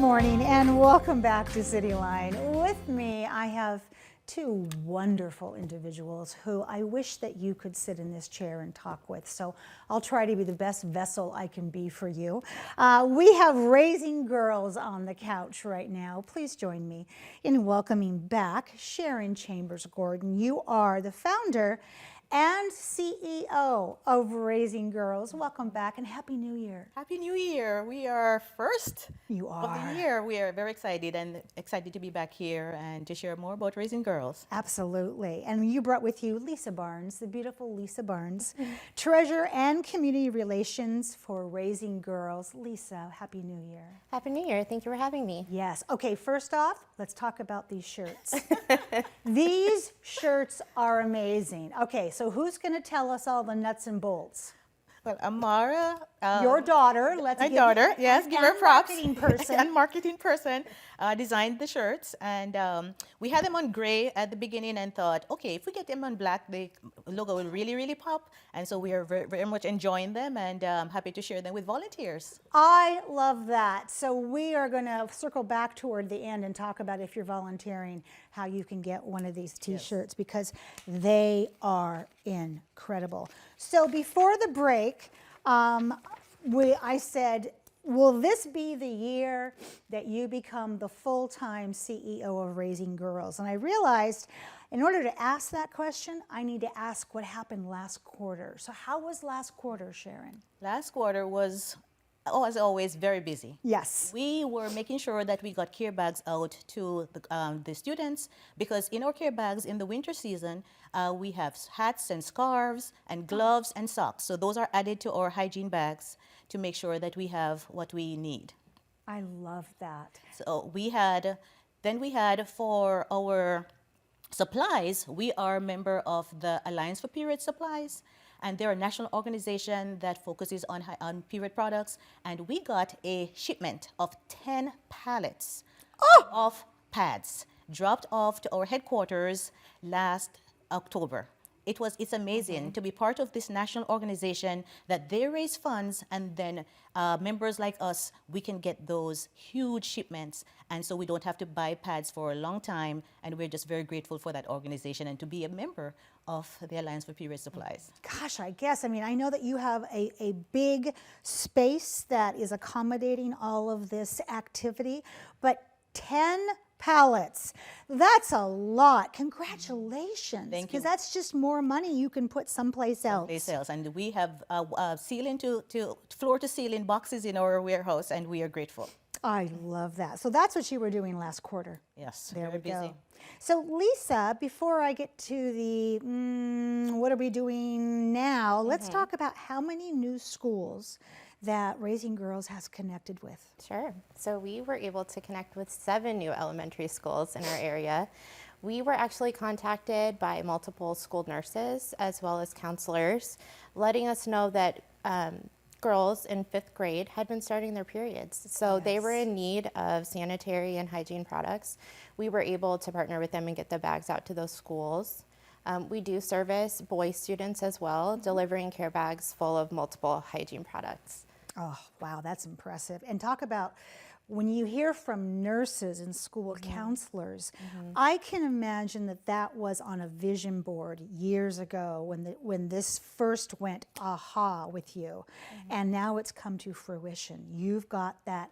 morning and welcome back to Cityline. With me, I have two wonderful individuals who I wish that you could sit in this chair and talk with. So I'll try to be the best vessel I can be for you. We have Raising Girls on the couch right now. Please join me in welcoming back Sharon Chambers-Gordon. You are the founder and CEO of Raising Girls. Welcome back and Happy New Year. Happy New Year. We are first You of are. the year. We are very excited and excited to be back here and to share more about Raising Girls. Absolutely. And you brought with you Lisa Barnes, the beautiful Lisa Barnes, Treasurer and Community Relations for Raising Girls. Lisa, Happy New Year. Happy New Year. Thank you for having me. Yes. Okay, first off, let's talk about these shirts. These shirts are amazing. Okay, so who's going to tell us all the nuts and bolts? Well, Amara, Your daughter, let's my give daughter, yes, give her props. Marketing person. And marketing person designed the shirts, and we had them on gray at the beginning and thought, okay, if we get them on black, the logo will really, really pop. And so we are very, very much enjoying them and happy to share them with volunteers. I love that. So we are going to circle back toward the end and talk about, if you're volunteering, how you can get one of these t-shirts because they are incredible. So before the break, I said, will this be the year that you become the full-time CEO of Raising Girls? And I realized in order to ask that question, I need to ask what happened last quarter. So how was last quarter, Sharon? Last quarter was, as always, very busy. Yes. We were making sure that we got care bags out to the students because in our care bags in the winter season, we have hats and scarves and gloves and socks. So those are added to our hygiene bags to make sure that we have what we need. I love that. So we had for our supplies, we are a member of the Alliance for Period Supplies. And they're a national organization that focuses on period products. And we got a shipment of 10 pallets of pads dropped off to our headquarters last October. It's amazing to be part of this national organization that they raise funds and then members like us, we can get those huge shipments. And so we don't have to buy pads for a long time. And we're just very grateful for that organization and to be a member of the Alliance for Period Supplies. Gosh, I guess. I mean, I know that you have a big space that is accommodating all of this activity, but 10 pallets, that's a lot. Congratulations. Thank you. Because that's just more money you can put someplace else. Someplace else. And we have ceiling to floor to ceiling boxes in our warehouse, and we are grateful. I love that. So that's what you were doing last quarter. Yes, There very we go. busy. So Lisa, before I get to the what are we doing now, let's talk about how many new schools that Raising Girls has connected with. Sure. So we were able to connect with 7 new elementary schools in our area. We were actually contacted by multiple school nurses as well as counselors, letting us know that girls in 5th grade had been starting their periods. So they were in need of sanitary and hygiene products. We were able to partner with them and get the bags out to those schools. We do service boy students as well, delivering care bags full of multiple hygiene products. Oh, wow, that's impressive. And talk about when you hear from nurses and school counselors, I can imagine that that was on a vision board years ago when this first went aha with you. And now it's come to fruition. You've got that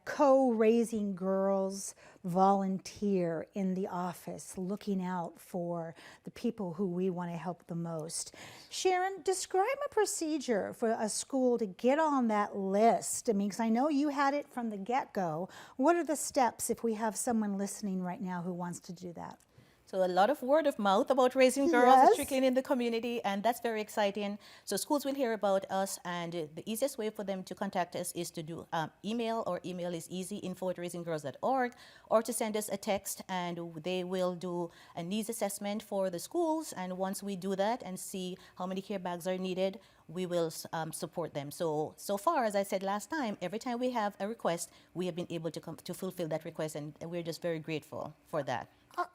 co-Raising Girls volunteer in the office looking out for the people who we want to help the most. Sharon, describe a procedure for a school to get on that list. I mean, because I know you had it from the get-go. What are the steps if we have someone listening right now who wants to do that? So a lot of word of mouth about Raising Girls is Yes. trickling in the community, and that's very exciting. So schools will hear about us, and the easiest way for them to contact us is to do email, or email is easy, info@raisinggirls.org, or to send us a text, and they will do a needs assessment for the schools. And once we do that and see how many care bags are needed, we will support them. So far, as I said last time, every time we have a request, we have been able to fulfill that request, and we're just very grateful for that.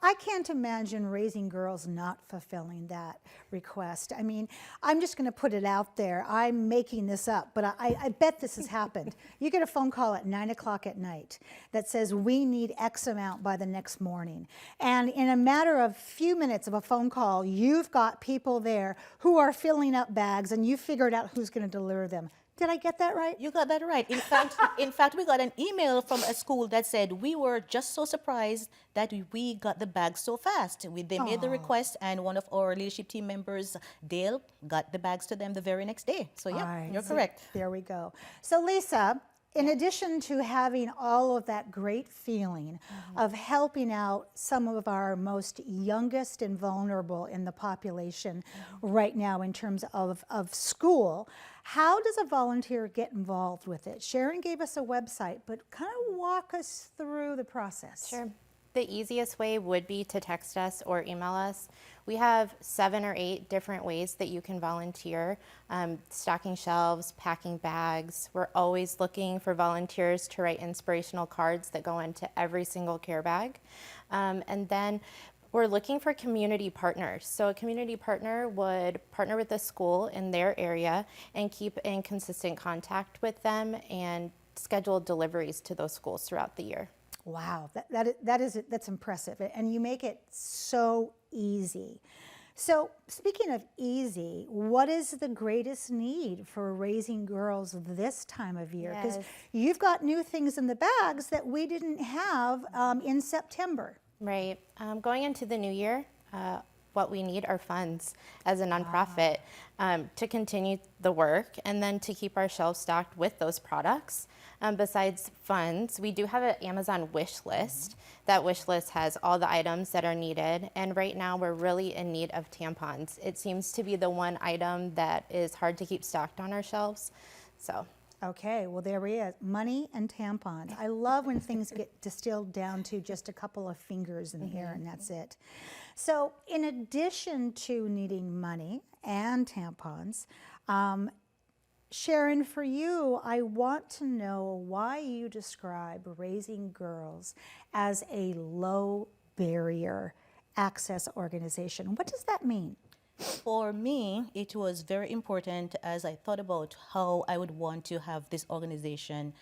I can't imagine raising girls not fulfilling that request. I mean, I'm just going to put it out there. I'm making this up, but I bet this has happened. You get a phone call at 9 o'clock at night that says we need X amount by the next morning. And in a matter of few minutes of a phone call, you've got people there who are filling up bags and you figured out who's going to deliver them. Did I get that right? You got that right. In fact, we got an email from a school that said we were just so surprised that we got the bags so fast. They made the request, and one of our leadership team members, Dale, got the bags to them the very next day. So yeah, you're correct. There we go. So Lisa, in addition to having all of that great feeling of helping out some of our most youngest and vulnerable in the population right now in terms of school, how does a volunteer get involved with it? Sharon gave us a website, but kind of walk us through the process. Sure. The easiest way would be to text us or email us. We have 7 or 8 different ways that you can volunteer. Stocking shelves, packing bags. We're always looking for volunteers to write inspirational cards that go into every single care bag. And then we're looking for community partners. So a community partner would partner with the school in their area and keep in consistent contact with them and schedule deliveries to those schools throughout the year. Wow, that's impressive, and you make it so easy. So speaking of easy, what is the greatest need for raising girls this time of year? Because you've got new things in the bags that we didn't have in September. Right. Going into the new year, what we need are funds as a nonprofit to continue the work and then to keep our shelves stocked with those products. Besides funds, we do have an Amazon wish list. That wish list has all the items that are needed, and right now we're really in need of tampons. It seems to be the one item that is hard to keep stocked on our shelves. So. Okay, well there we is, money and tampons. I love when things get distilled down to just a couple of fingers in here and that's it. So in addition to needing money and tampons, Sharon, for you, I want to know why you describe raising girls as a low barrier access organization. What does that mean? For me, it was very important as I thought about how I would want to have this organization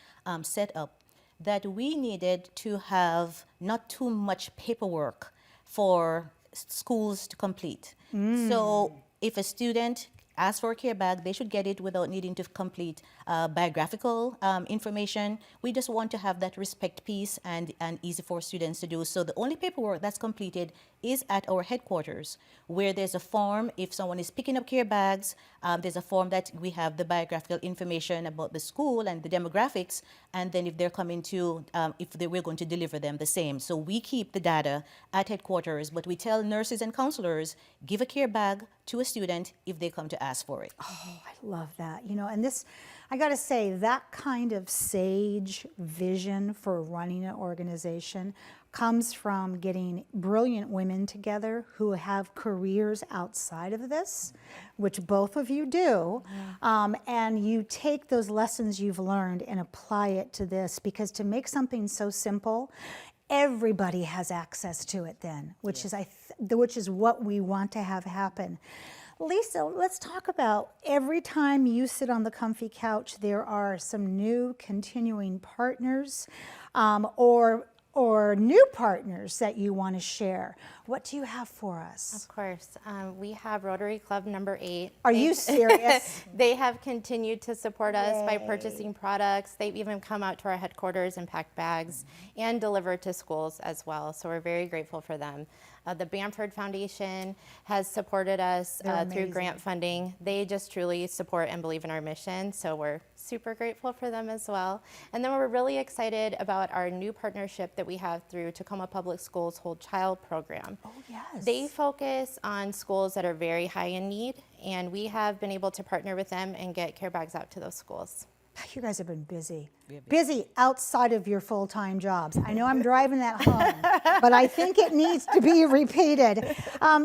set up, that we needed to have not too much paperwork for schools to complete. So if a student asks for a care bag, they should get it without needing to complete biographical information. We just want to have that respect piece and easy for students to do. So the only paperwork that's completed is at our headquarters, where there's a form. If someone is picking up care bags, there's a form that we have the biographical information about the school and the demographics, and then if they're coming to, we're going to deliver them the same. So we keep the data at headquarters, but we tell nurses and counselors, give a care bag to a student if they come to ask for it. Oh, I love that. You know, and this, I got to say, that kind of sage vision for running an organization comes from getting brilliant women together who have careers outside of this, which both of you do, and you take those lessons you've learned and apply it to this, because to make something so simple, everybody has access to it then, which is what we want to have happen. Lisa, let's talk about every time you sit on the comfy couch, there are some new continuing partners or new partners that you want to share. What do you have for us? Of course. We have Rotary Club number 8. Are you serious? They have continued to support us by purchasing products. They've even come out to our headquarters and packed bags and delivered to schools as well. So we're very grateful for them. The Bamford Foundation has supported us through grant funding. They just truly support and believe in our mission, so we're super grateful for them as well. And then we're really excited about our new partnership that we have through Tacoma Public Schools' Whole Child program. Oh, yes. They focus on schools that are very high in need, and we have been able to partner with them and get care bags out to those schools. You guys have been busy. Busy outside of your full-time jobs. I know I'm driving that home, but I think it needs to be repeated.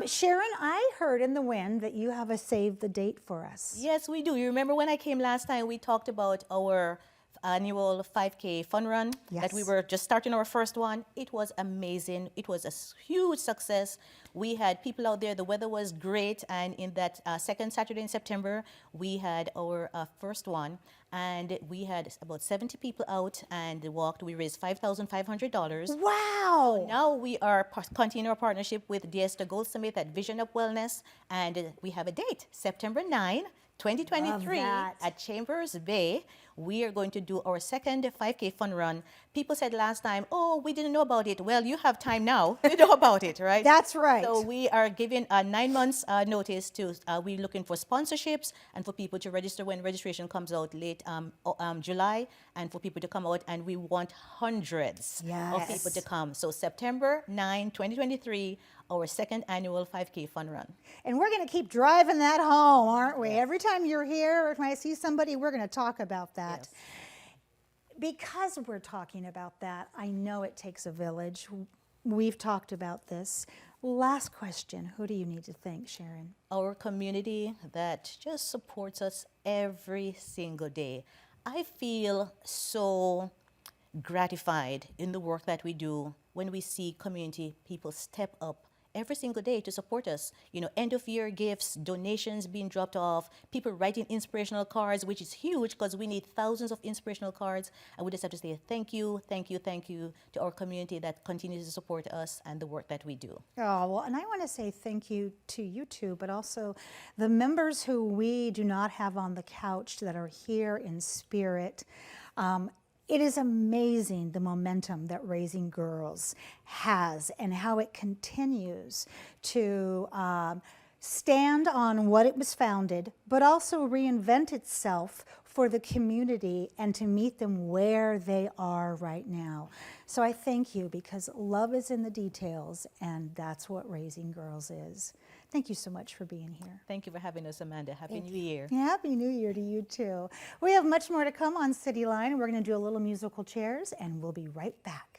Sharon, I heard in the wind that you have a save the date for us. Yes, we do. You remember when I came last time, we talked about our annual 5K fun run that we Yes. were just starting our first one. It was amazing. It was a huge success. We had people out there. The weather was great. And in that second Saturday in September, we had our first one. And we had about 70 people out and walked. We raised $5,500. Wow. Now we are continuing our partnership with DSTA Gold Summit at Vision Up Wellness, and we have a date, September 9, 2023 Love that. at Chambers Bay. We are going to do our second 5K fun run. People said last time, oh, we didn't know about it. Well, you have time now to know about it, right? That's right. So we are giving a 9 months notice to, we're looking for sponsorships and for people to register when registration comes out late July, and for people to come out, and we want hundreds of people to Yes. come. So September 9, 2023, our second annual 5K fun run. And we're going to keep driving that home, aren't we? Every time you're here, or if I see somebody, we're going to talk about that. Yes. Because we're talking about that, I know it takes a village. We've talked about this. Last question, who do you need to thank, Sharon? Our community that just supports us every single day. I feel so gratified in the work that we do when we see community people step up every single day to support us. You know, end of year gifts, donations being dropped off, people writing inspirational cards, which is huge because we need thousands of inspirational cards. And we just have to say thank you, thank you, thank you to our community that continues to support us and the work that we do. Oh, well, and I want to say thank you to you two, but also the members who we do not have on the couch that are here in spirit. It is amazing the momentum that Raising Girls has and how it continues to stand on what it was founded, but also reinvent itself for the community and to meet them where they are right now. So I thank you, because love is in the details, and that's what Raising Girls is. Thank you so much for being here. Thank you for having us, Amanda. Happy New Year. Happy New Year to you too. We have much more to come on Cityline. We're going to do a little musical chairs, and we'll be right back.